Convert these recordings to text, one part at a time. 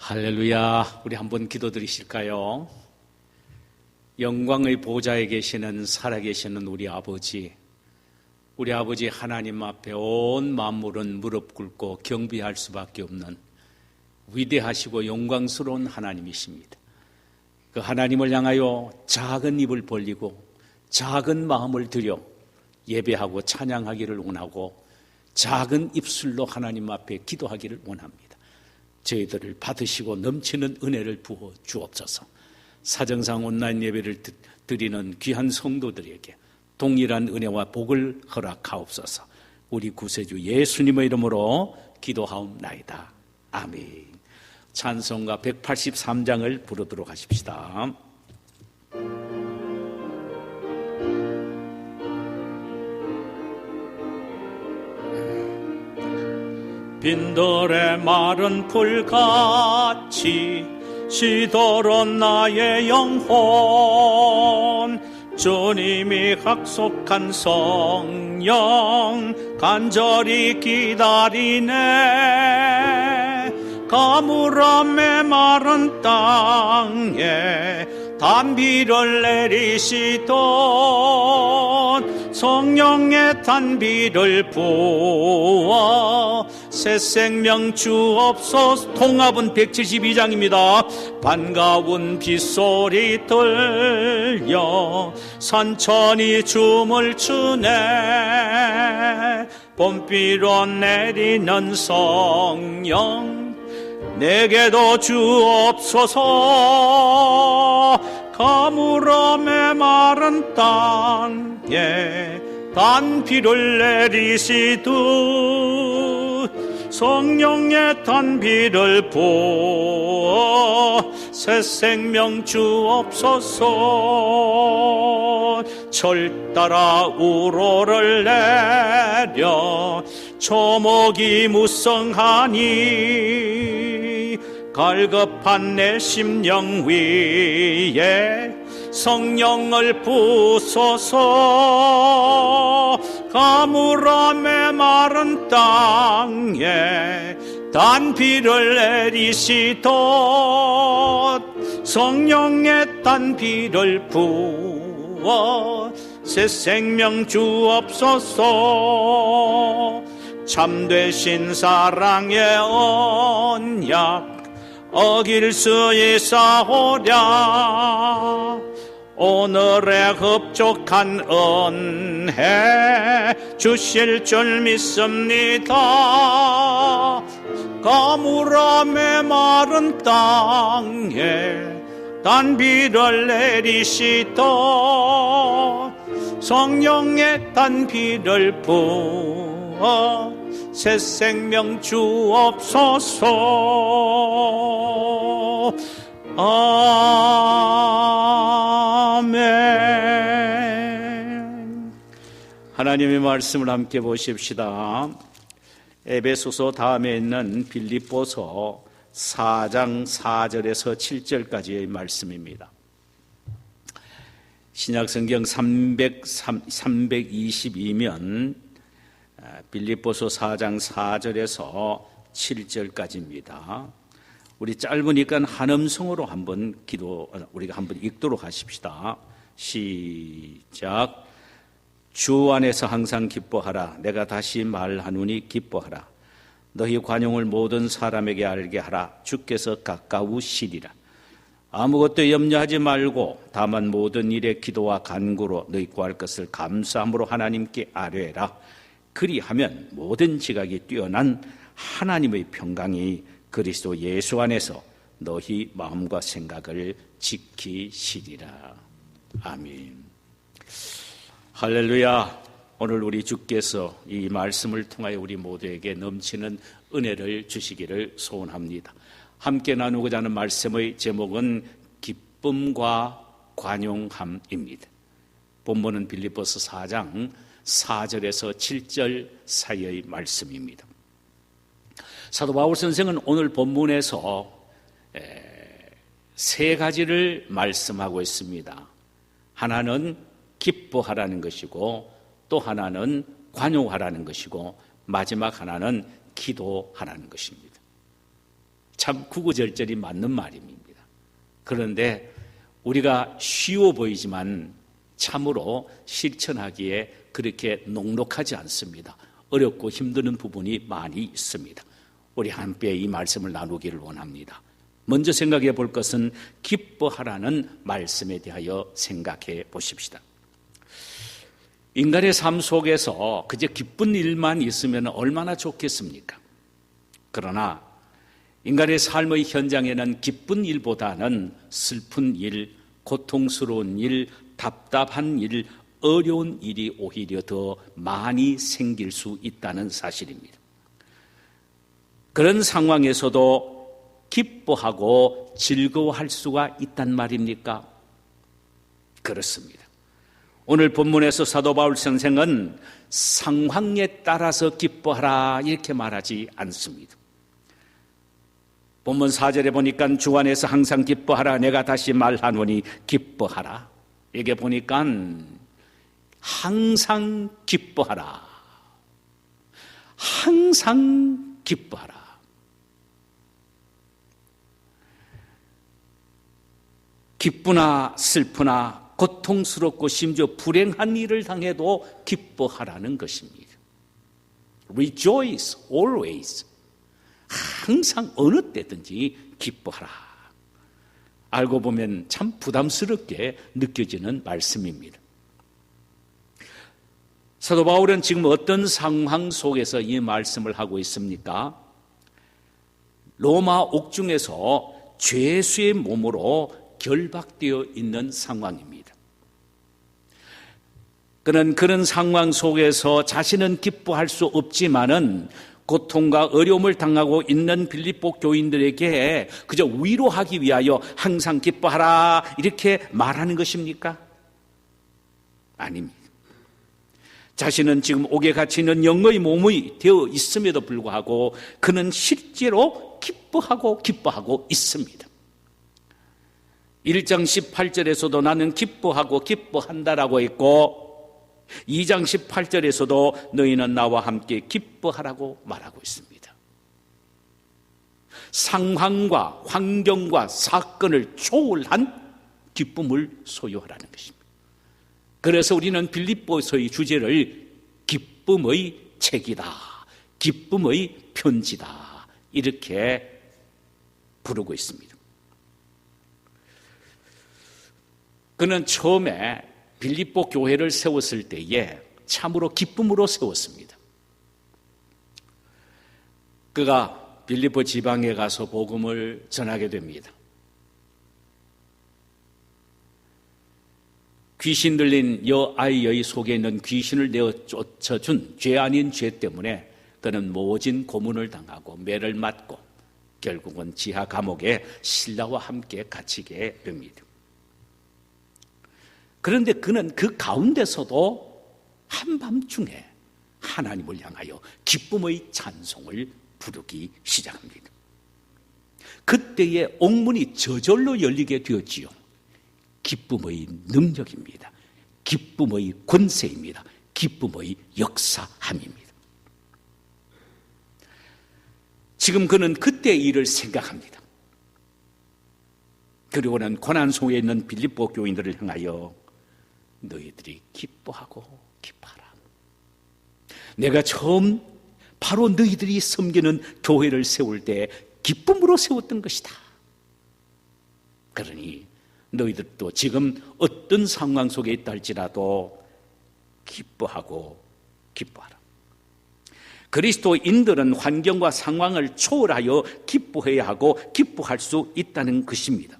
할렐루야. 우리 한번 기도드리실까요? 영광의 보좌에 계시는 살아계시는 우리 아버지 하나님 앞에 온 만물은 무릎 꿇고 경배할 수밖에 없는 위대하시고 영광스러운 하나님이십니다. 그 하나님을 향하여 작은 입을 벌리고 작은 마음을 들여 예배하고 찬양하기를 원하고 작은 입술로 하나님 앞에 기도하기를 원합니다. 저희들을 받으시고 넘치는 은혜를 부어 주옵소서. 사정상 온라인 예배를 드리는 귀한 성도들에게 동일한 은혜와 복을 허락하옵소서. 우리 구세주 예수님의 이름으로 기도하옵나이다. 아멘. 찬송가 183장을 부르도록 하십시다. 빈들의 마른 풀같이 시도로 나의 영혼 주님이 약속한 성령 간절히 기다리네. 가물함의 마른 땅에 단비를 내리시던 성령의 단비를 부어 새 생명 주옵소서. 통합은 172장입니다. 반가운 빗소리 들려 산천이 춤을 추네. 봄비로 내리는 성령 내게도 주옵소서. 가물함의 마른 땅에 단비를 내리시듯 성령의 단비를 부어 새 생명 주옵소서. 철 따라 우로를 내려 초목이 무성하니 갈급한 내 심령 위에 성령을 부소서. 가물함의 마른 땅에 단비를 내리시듯 성령의 단비를 부어 새 생명 주옵소서. 참되신 사랑의 언약 어길 수 있사오랴. 오늘의 흡족한 은혜 주실 줄 믿습니다. 가물함의 마른 땅에 단비를 내리시던 성령의 단비를 부어 새 생명 주옵소서. 아멘. 하나님의 말씀을 함께 보십시다. 에베소서 다음에 있는 빌립보서 4장 4절에서 7절까지의 말씀입니다. 신약성경 322면 빌립보서 4장 4절에서 7절까지입니다. 우리 짧으니까 한음성으로 우리가 한번 읽도록 하십시다. 시작. 주 안에서 항상 기뻐하라. 내가 다시 말하노니 기뻐하라. 너희 관용을 모든 사람에게 알게 하라. 주께서 가까우시리라. 아무것도 염려하지 말고 다만 모든 일에 기도와 간구로 너희 구할 것을 감사함으로 하나님께 아뢰라. 그리하면 모든 지각이 뛰어난 하나님의 평강이 그리스도 예수 안에서 너희 마음과 생각을 지키시리라. 아멘. 할렐루야. 오늘 우리 주께서 이 말씀을 통하여 우리 모두에게 넘치는 은혜를 주시기를 소원합니다. 함께 나누고자 하는 말씀의 제목은 기쁨과 관용함입니다. 본문은 빌립보서 4장 4절에서 7절 사이의 말씀입니다. 사도 바울 선생은 오늘 본문에서 세 가지를 말씀하고 있습니다. 하나는 기뻐하라는 것이고, 또 하나는 관용하라는 것이고, 마지막 하나는 기도하라는 것입니다. 참 구구절절이 맞는 말입니다. 그런데 우리가 쉬워 보이지만 참으로 실천하기에 그렇게 녹록하지 않습니다. 어렵고 힘드는 부분이 많이 있습니다. 우리 함께 이 말씀을 나누기를 원합니다. 먼저 생각해 볼 것은 기뻐하라는 말씀에 대하여 생각해 보십시다. 인간의 삶 속에서 그저 기쁜 일만 있으면 얼마나 좋겠습니까? 그러나 인간의 삶의 현장에는 기쁜 일보다는 슬픈 일, 고통스러운 일, 답답한 일, 어려운 일이 오히려 더 많이 생길 수 있다는 사실입니다. 그런 상황에서도 기뻐하고 즐거워할 수가 있단 말입니까? 그렇습니다. 오늘 본문에서 사도 바울 선생은 상황에 따라서 기뻐하라 이렇게 말하지 않습니다. 본문 4절에 보니까 주 안에서 항상 기뻐하라 내가 다시 말하노니 기뻐하라. 여기 보니까 항상 기뻐하라. 항상 기뻐하라. 기쁘나 슬프나 고통스럽고 심지어 불행한 일을 당해도 기뻐하라는 것입니다. Rejoice always. 항상 어느 때든지 기뻐하라. 알고 보면 참 부담스럽게 느껴지는 말씀입니다. 사도 바울은 지금 어떤 상황 속에서 이 말씀을 하고 있습니까? 로마 옥중에서 죄수의 몸으로 결박되어 있는 상황입니다. 그는 그런 상황 속에서 자신은 기뻐할 수 없지만은 고통과 어려움을 당하고 있는 빌립보 교인들에게 그저 위로하기 위하여 항상 기뻐하라 이렇게 말하는 것입니까? 아닙니다. 자신은 지금 옥에 갇히는 영의 몸이 되어 있음에도 불구하고 그는 실제로 기뻐하고 있습니다. 1장 18절에서도 나는 기뻐하고 기뻐한다라고 했고 2장 18절에서도 너희는 나와 함께 기뻐하라고 말하고 있습니다. 상황과 환경과 사건을 초월한 기쁨을 소유하라는 것입니다. 그래서 우리는 빌립보서의 주제를 기쁨의 책이다, 기쁨의 편지다 이렇게 부르고 있습니다. 그는 처음에 빌립보 교회를 세웠을 때에 참으로 기쁨으로 세웠습니다. 그가 빌립보 지방에 가서 복음을 전하게 됩니다. 귀신 들린 여아이의 속에 있는 귀신을 내어 쫓아준 죄 아닌 죄 때문에 그는 모진 고문을 당하고 매를 맞고 결국은 지하 감옥에 신라와 함께 갇히게 됩니다. 그런데 그는 그 가운데서도 한밤중에 하나님을 향하여 기쁨의 찬송을 부르기 시작합니다. 그때의 옥문이 저절로 열리게 되었지요. 기쁨의 능력입니다. 기쁨의 권세입니다. 기쁨의 역사함입니다. 지금 그는 그때의 일을 생각합니다. 그리고는 고난 속에 있는 빌립보 교인들을 향하여 너희들이 기뻐하고 기뻐하라. 내가 처음 바로 너희들이 섬기는 교회를 세울 때 기쁨으로 세웠던 것이다. 그러니 너희들도 지금 어떤 상황 속에 있다 할지라도 기뻐하고 기뻐하라. 그리스도인들은 환경과 상황을 초월하여 기뻐해야 하고 기뻐할 수 있다는 것입니다.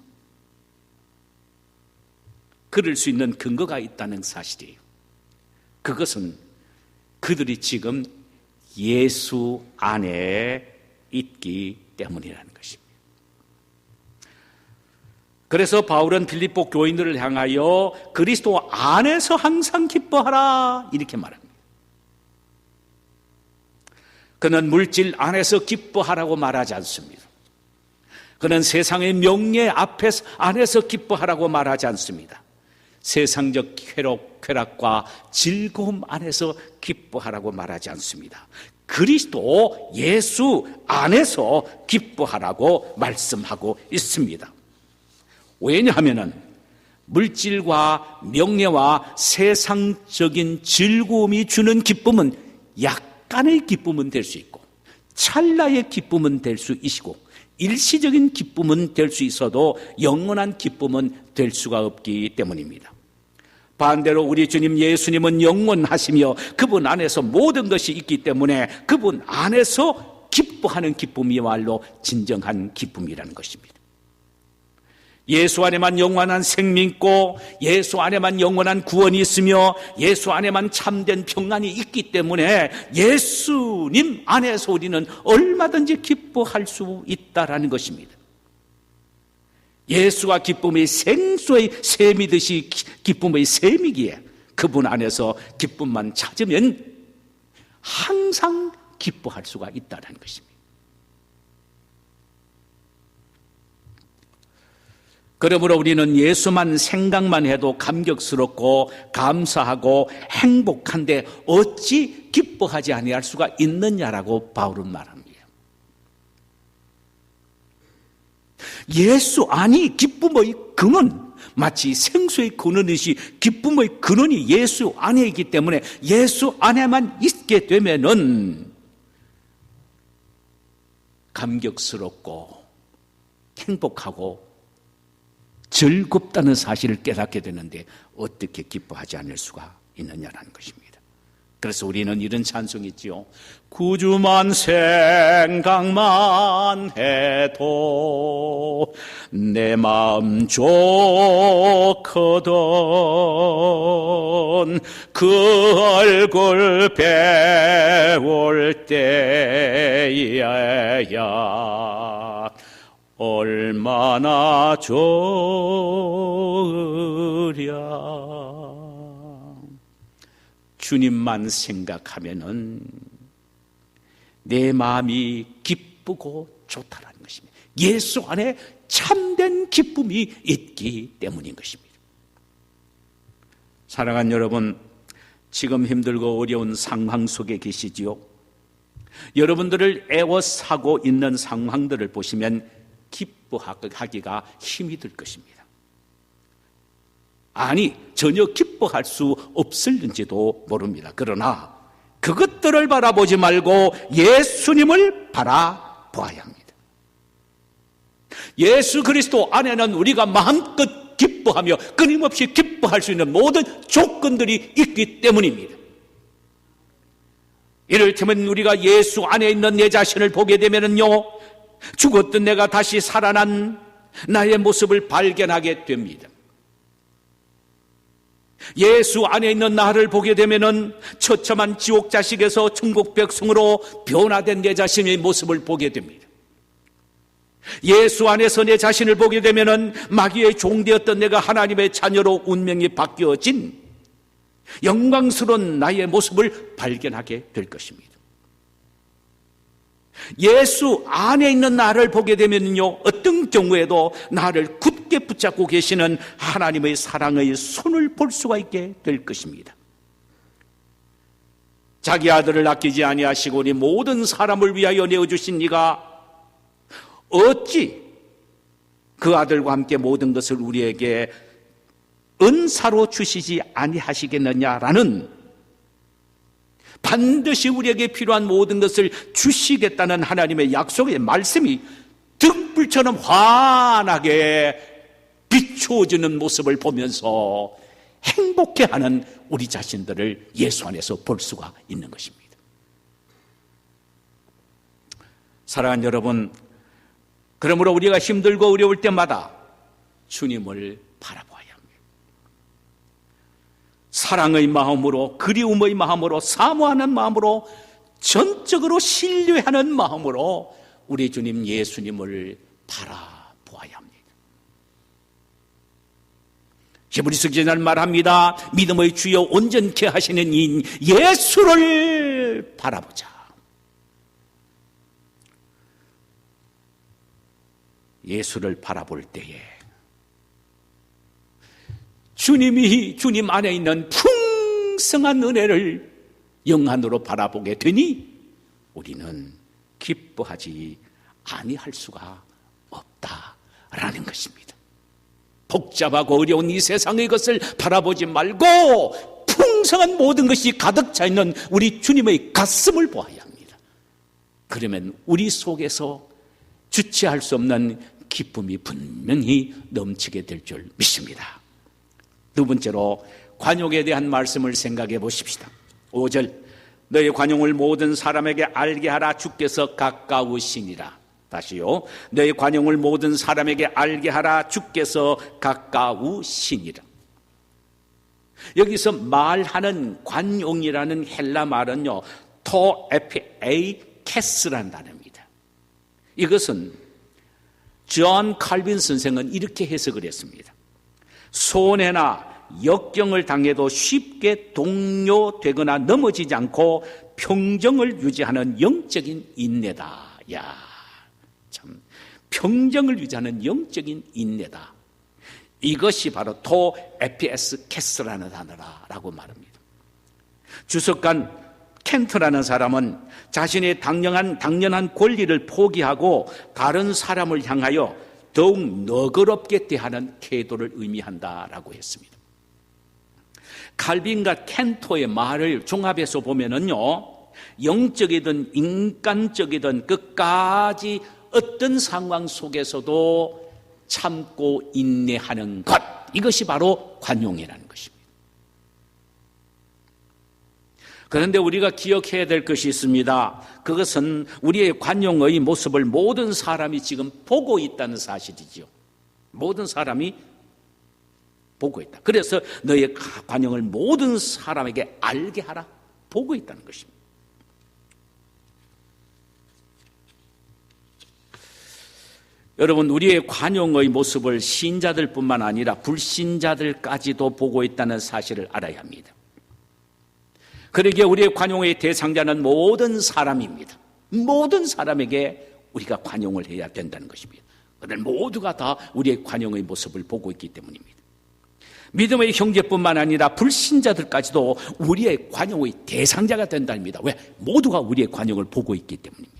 그럴 수 있는 근거가 있다는 사실이에요. 그것은 그들이 지금 예수 안에 있기 때문이라는 것입니다. 그래서 바울은 빌립보 교인들을 향하여 그리스도 안에서 항상 기뻐하라 이렇게 말합니다. 그는 물질 안에서 기뻐하라고 말하지 않습니다. 그는 세상의 명예 앞에서 안에서 기뻐하라고 말하지 않습니다. 세상적 쾌락과 즐거움 안에서 기뻐하라고 말하지 않습니다. 그리스도 예수 안에서 기뻐하라고 말씀하고 있습니다. 왜냐하면 물질과 명예와 세상적인 즐거움이 주는 기쁨은 약간의 기쁨은 될 수 있고 찰나의 기쁨은 될 수 있고 일시적인 기쁨은 될 수 있어도 영원한 기쁨은 될 수가 없기 때문입니다. 반대로 우리 주님 예수님은 영원하시며 그분 안에서 모든 것이 있기 때문에 그분 안에서 기뻐하는 기쁨이야말로 진정한 기쁨이라는 것입니다. 예수 안에만 영원한 생명이 있고 예수 안에만 영원한 구원이 있으며 예수 안에만 참된 평안이 있기 때문에 예수님 안에서 우리는 얼마든지 기뻐할 수 있다라는 것입니다. 예수가 기쁨의 생수의 샘이듯이 기쁨의 샘이기에 그분 안에서 기쁨만 찾으면 항상 기뻐할 수가 있다는 것입니다. 그러므로 우리는 예수만 생각만 해도 감격스럽고 감사하고 행복한데 어찌 기뻐하지 아니할 수가 있느냐라고 바울은 말합니다. 예수 안이 기쁨의 근원, 마치 생수의 근원이시 기쁨의 근원이 예수 안에 있기 때문에 예수 안에만 있게 되면은 감격스럽고 행복하고 즐겁다는 사실을 깨닫게 되는데 어떻게 기뻐하지 않을 수가 있느냐라는 것입니다. 그래서 우리는 이런 찬송이 있지요. 구주만 생각만 해도 내 마음 좋거든 그 얼굴 배울 때에야 얼마나 좋으랴. 주님만 생각하면은 내 마음이 기쁘고 좋다라는 것입니다. 예수 안에 참된 기쁨이 있기 때문인 것입니다. 사랑하는 여러분, 지금 힘들고 어려운 상황 속에 계시지요? 여러분들을 애워싸고 있는 상황들을 보시면 기뻐하기가 힘이 들 것입니다. 아니, 전혀 기뻐할 수 없을는지도 모릅니다. 그러나 그것들을 바라보지 말고 예수님을 바라보아야 합니다. 예수 그리스도 안에는 우리가 마음껏 기뻐하며 끊임없이 기뻐할 수 있는 모든 조건들이 있기 때문입니다. 이를테면 우리가 예수 안에 있는 내 자신을 보게 되면요, 죽었던 내가 다시 살아난 나의 모습을 발견하게 됩니다. 예수 안에 있는 나를 보게 되면은 처참한 지옥 자식에서 천국 백성으로 변화된 내 자신의 모습을 보게 됩니다. 예수 안에서 내 자신을 보게 되면은 마귀의 종되었던 내가 하나님의 자녀로 운명이 바뀌어진 영광스러운 나의 모습을 발견하게 될 것입니다. 예수 안에 있는 나를 보게 되면요, 어떤 경우에도 나를 굳게 붙잡고 계시는 하나님의 사랑의 손을 볼 수가 있게 될 것입니다. 자기 아들을 아끼지 아니하시고 우리 모든 사람을 위하여 내어주신 이가 어찌 그 아들과 함께 모든 것을 우리에게 은사로 주시지 아니하시겠느냐라는, 반드시 우리에게 필요한 모든 것을 주시겠다는 하나님의 약속의 말씀이 등불처럼 환하게 비추어지는 모습을 보면서 행복해하는 우리 자신들을 예수 안에서 볼 수가 있는 것입니다. 사랑하는 여러분, 그러므로 우리가 힘들고 어려울 때마다 주님을 바라보아야 합니다. 사랑의 마음으로, 그리움의 마음으로, 사모하는 마음으로, 전적으로 신뢰하는 마음으로 우리 주님 예수님을 바라보아야 합니다. 히브리서 기자는 말합니다. 믿음의 주여 온전케 하시는 이인 예수를 바라보자. 예수를 바라볼 때에 주님이 주님 안에 있는 풍성한 은혜를 영안으로 바라보게 되니 우리는 기뻐하지 아니할 수가 없다라는 것입니다. 복잡하고 어려운 이 세상의 것을 바라보지 말고 풍성한 모든 것이 가득 차 있는 우리 주님의 가슴을 보아야 합니다. 그러면 우리 속에서 주체할 수 없는 기쁨이 분명히 넘치게 될 줄 믿습니다. 두 번째로 관용에 대한 말씀을 생각해 보십시다. 5절, 너의 관용을 모든 사람에게 알게 하라. 주께서 가까우시니라. 다시요, 너의 관용을 모든 사람에게 알게 하라. 주께서 가까우시니라. 여기서 말하는 관용이라는 헬라 말은요, 토에피에이케스라는 단어입니다. 이것은 존 칼빈 선생은 이렇게 해석을 했습니다. 손해나 역경을 당해도 쉽게 동요되거나 넘어지지 않고 평정을 유지하는 영적인 인내다. 야, 참, 평정을 유지하는 영적인 인내다. 이것이 바로 토에피에스케스라는 단어라고 말합니다. 주석관 켄트라는 사람은 자신의 당연한 권리를 포기하고 다른 사람을 향하여 더욱 너그럽게 대하는 태도를 의미한다라고 했습니다. 칼빈과 켄토의 말을 종합해서 보면은요, 영적이든 인간적이든 끝까지 어떤 상황 속에서도 참고 인내하는 것, 이것이 바로 관용이라는 것입니다. 그런데 우리가 기억해야 될 것이 있습니다. 그것은 우리의 관용의 모습을 모든 사람이 지금 보고 있다는 사실이죠. 모든 사람이 보고 있다. 그래서 너의 관용을 모든 사람에게 알게 하라. 보고 있다는 것입니다. 여러분, 우리의 관용의 모습을 신자들뿐만 아니라 불신자들까지도 보고 있다는 사실을 알아야 합니다. 그러기에 우리의 관용의 대상자는 모든 사람입니다. 모든 사람에게 우리가 관용을 해야 된다는 것입니다. 그들 모두가 다 우리의 관용의 모습을 보고 있기 때문입니다. 믿음의 형제뿐만 아니라 불신자들까지도 우리의 관용의 대상자가 된답니다. 왜? 모두가 우리의 관용을 보고 있기 때문입니다.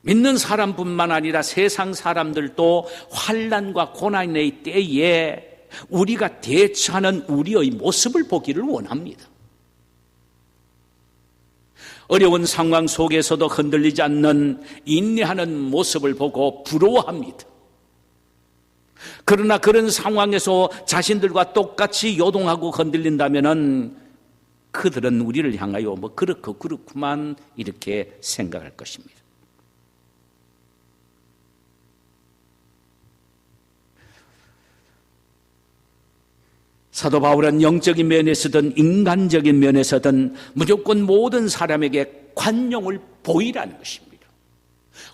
믿는 사람뿐만 아니라 세상 사람들도 환난과 고난의 때에 우리가 대처하는 우리의 모습을 보기를 원합니다. 어려운 상황 속에서도 흔들리지 않는 인내하는 모습을 보고 부러워합니다. 그러나 그런 상황에서 자신들과 똑같이 요동하고 흔들린다면은 그들은 우리를 향하여 그렇구만 이렇게 생각할 것입니다. 사도 바울은 영적인 면에서든 인간적인 면에서든 무조건 모든 사람에게 관용을 보이라는 것입니다.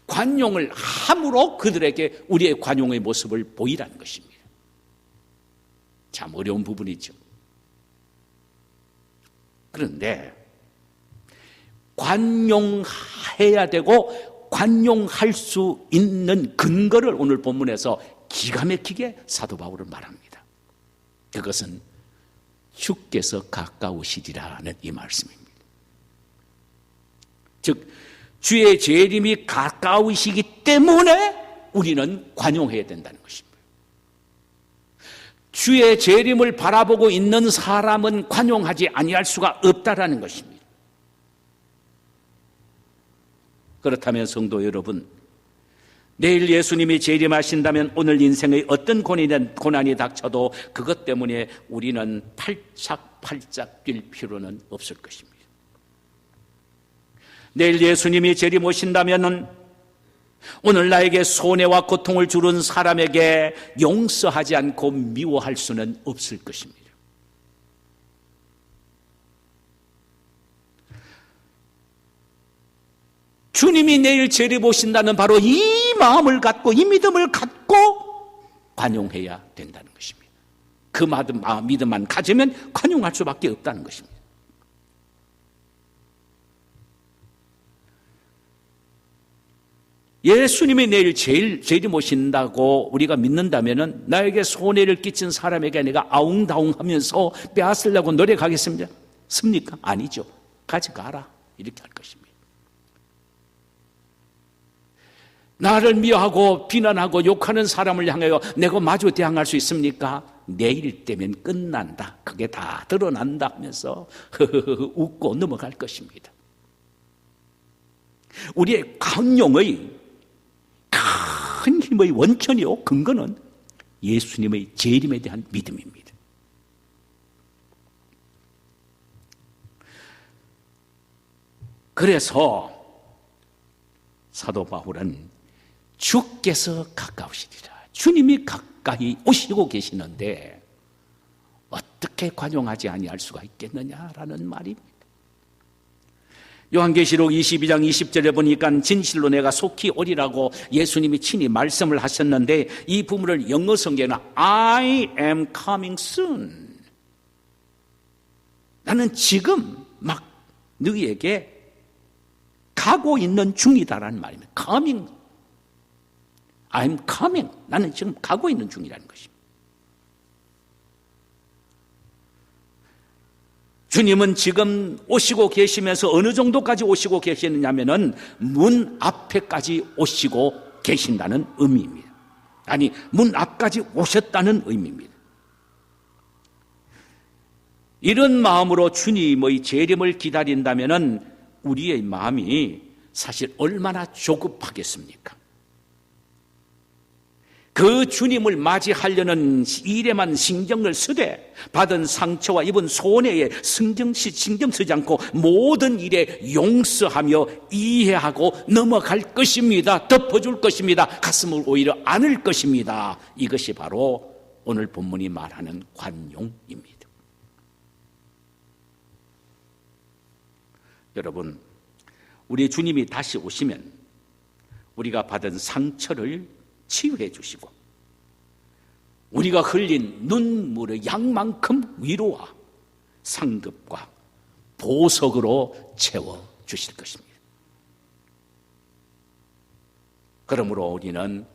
관용을 함으로 그들에게 우리의 관용의 모습을 보이라는 것입니다. 참 어려운 부분이죠. 그런데 관용해야 되고 관용할 수 있는 근거를 오늘 본문에서 기가 막히게 사도 바울은 말합니다. 그것은 주께서 가까우시리라는 이 말씀입니다. 즉 주의 재림이 가까우시기 때문에 우리는 관용해야 된다는 것입니다. 주의 재림을 바라보고 있는 사람은 관용하지 아니할 수가 없다라는 것입니다. 그렇다면 성도 여러분, 내일 예수님이 재림하신다면 오늘 인생의 어떤 고난이 닥쳐도 그것 때문에 우리는 팔짝팔짝 뛸 필요는 없을 것입니다. 내일 예수님이 재림 오신다면 오늘 나에게 손해와 고통을 주는 사람에게 용서하지 않고 미워할 수는 없을 것입니다. 주님이 내일 재림 오신다는 바로 이 마음을 갖고 이 믿음을 갖고 관용해야 된다는 것입니다. 그 믿음만 가지면 관용할 수밖에 없다는 것입니다. 예수님이 내일 재림 오신다고 우리가 믿는다면 나에게 손해를 끼친 사람에게 내가 아웅다웅하면서 빼앗으려고 노력하겠습니다. 습니까? 아니죠. 가져가라. 이렇게 할 것입니다. 나를 미워하고 비난하고 욕하는 사람을 향하여 내가 마주 대항할 수 있습니까? 내일 되면 끝난다. 그게 다 드러난다 하면서 웃고 넘어갈 것입니다. 우리의 관용의 큰 힘의 원천이요 근거는 예수님의 재림에 대한 믿음입니다. 그래서 사도 바울은 주께서 가까우시리라. 주님이 가까이 오시고 계시는데 어떻게 관용하지 아니할 수가 있겠느냐라는 말입니다. 요한계시록 22장 20절에 보니까 진실로 내가 속히 오리라고 예수님이 친히 말씀을 하셨는데 이 부분을 영어 성경에는 I am coming soon. 나는 지금 막 너희에게 가고 있는 중이다라는 말입니다. coming. I'm coming. 나는 지금 가고 있는 중이라는 것입니다. 주님은 지금 오시고 계시면서 어느 정도까지 오시고 계시느냐면은 문 앞에까지 오시고 계신다는 의미입니다. 아니, 문 앞까지 오셨다는 의미입니다. 이런 마음으로 주님의 재림을 기다린다면은 우리의 마음이 사실 얼마나 조급하겠습니까? 그 주님을 맞이하려는 일에만 신경을 쓰되 받은 상처와 입은 손해에 신경 쓰지 않고 모든 일에 용서하며 이해하고 넘어갈 것입니다. 덮어줄 것입니다. 가슴을 오히려 안을 것입니다. 이것이 바로 오늘 본문이 말하는 관용입니다. 여러분, 우리 주님이 다시 오시면 우리가 받은 상처를 치유해 주시고 우리가 흘린 눈물의 양만큼 위로와 상급과 보석으로 채워 주실 것입니다. 그러므로 우리는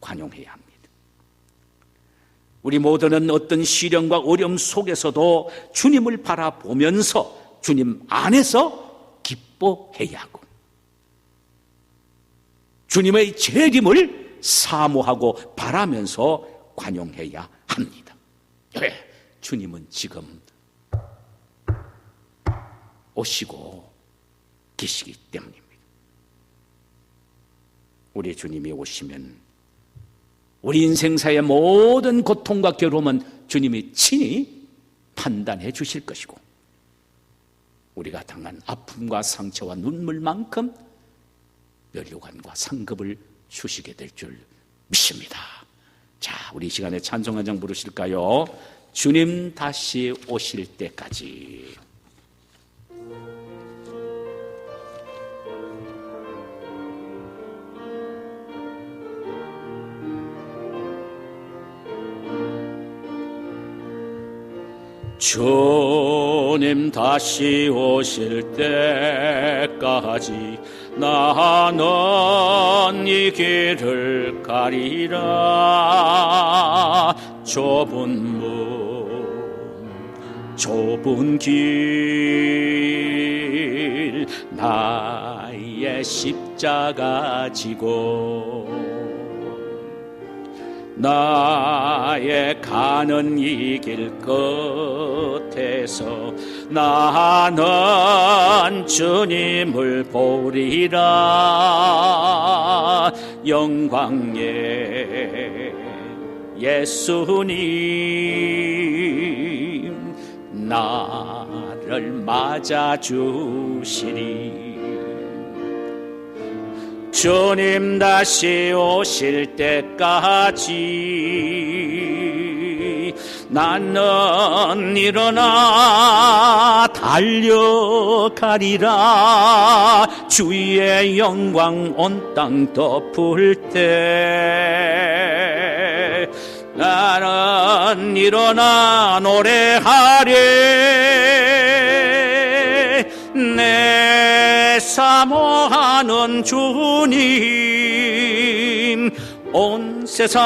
관용해야 합니다. 우리 모두는 어떤 시련과 어려움 속에서도 주님을 바라보면서 주님 안에서 기뻐해야 하고 주님의 재림을 사모하고 바라면서 관용해야 합니다. 왜? 주님은 지금 오시고 계시기 때문입니다. 우리 주님이 오시면 우리 인생사의 모든 고통과 괴로움은 주님이 친히 판단해 주실 것이고 우리가 당한 아픔과 상처와 눈물만큼 면류관과 상급을 주시게 될 줄 믿습니다. 자, 우리 이 시간에 찬송 한 장 부르실까요? 주님 다시 오실 때까지. 주님 다시 오실 때까지 나는 이 길을 가리라. 좁은 문 좁은 길 나의 십자가 지고 나의 가는 이 길 끝에서 나는 주님을 보리라. 영광의 예수님 나를 맞아주시리. 주님 다시 오실 때까지 나는 일어나 달려가리라. 주의 영광 온 땅 덮을 때 나는 일어나 노래하리. 내 사모하는 주님 온 세상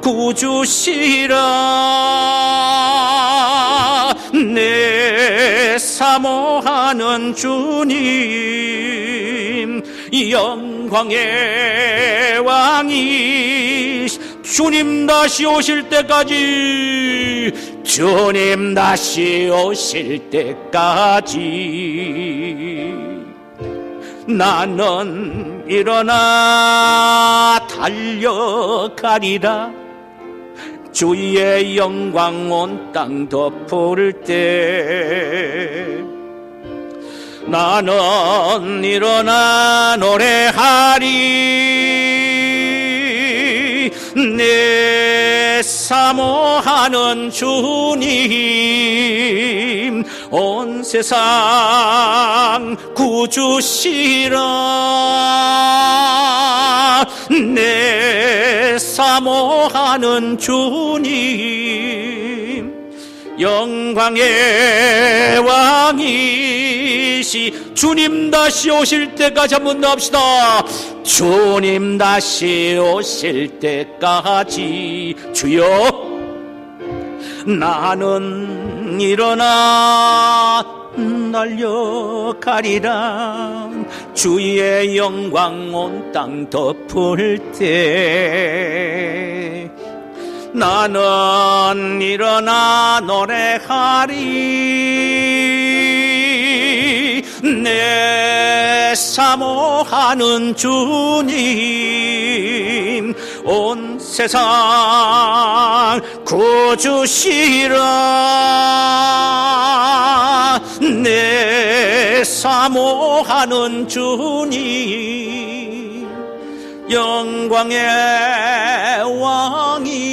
구주시라. 내 사모하는 주님, 영광의 왕이 주님 다시 오실 때까지, 주님 다시 오실 때까지 나는 일어나 달려가리라. 주의 영광 온 땅 덮을 때 나는 일어나 노래하리. 내 사모하는 주님, 온 세상 구주시라. 내 사모하는 주님, 영광의 왕이시 주님 다시 오실 때까지 한번 더 합시다. 주님 다시 오실 때까지 주여 나는 일어나 달려가리라. 주의 영광 온 땅 덮을 때 나는 일어나 노래하리. 내 사모하는 주님, 온 세상 구주시라. 내 사모하는 주님, 영광의 왕이시